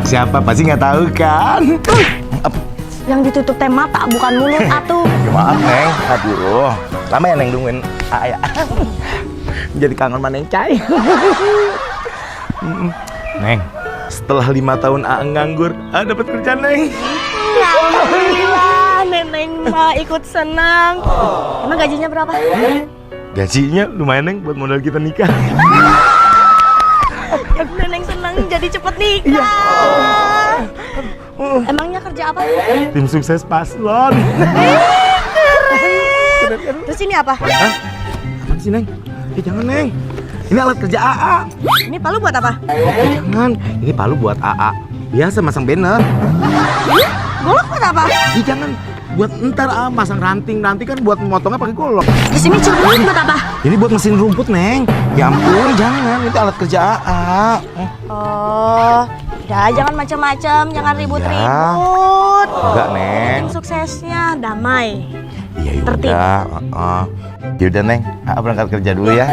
Siapa? Pasti nggak tahu kan? Yang ditutup teh mata bukan mulut atuh. Ya, maaf Neng, aduh. Lama ya Neng nungguin Aya. Jadi kangen sama Neng Cai. Neng, setelah 5 tahun Aang nganggur, dapat kerjaan Neng. Alhamdulillah, Neneng mah ikut senang. Emang gajinya berapa? Gajinya lumayan Neng buat modal kita nikah. Neneng senang jadi cepet nikah. Emangnya kerja apa? Tim sukses paslon. Keren. Terus ini apa? Hah? Apaan sih Neng? Jangan Neng. Ini alat kerja AA. Ini palu buat apa? Jangan. Ini palu buat AA. Biasa masang banner. Golok buat apa? Jangan. Buat ntar masang ranting. Ranting kan buat memotongnya pakai golok. Terus ini celurit buat apa? Ini buat mesin rumput Neng. Ya ampun, jangan. Itu alat kerja AA. Oh, udah jangan macam-macam, jangan ribut-ribut. Enggak Neng. Tim suksesnya damai. Iya Tertib. yaudah. Yaudah Neng, AA berangkat kerja dulu ya.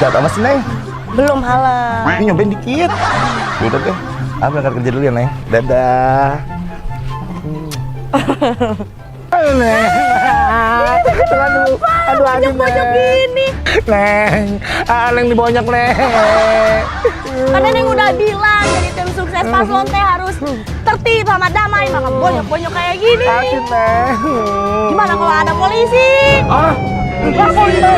Gak apa sih Neng? Belum halal. Ini nyobain dikit. Yaudah deh, AA berangkat kerja dulu ya Neng. Dadah. Aduh Neng. Aduh Bonyok gini. Neng, Neng dibonyok Neng. Kan Neneng udah bilang jadi tim sukses paslon teh harus tertib sama damai, maka bonyok-bonyok kayak gini. Aduh Neng. Gimana kalau ada polisi? Polisi.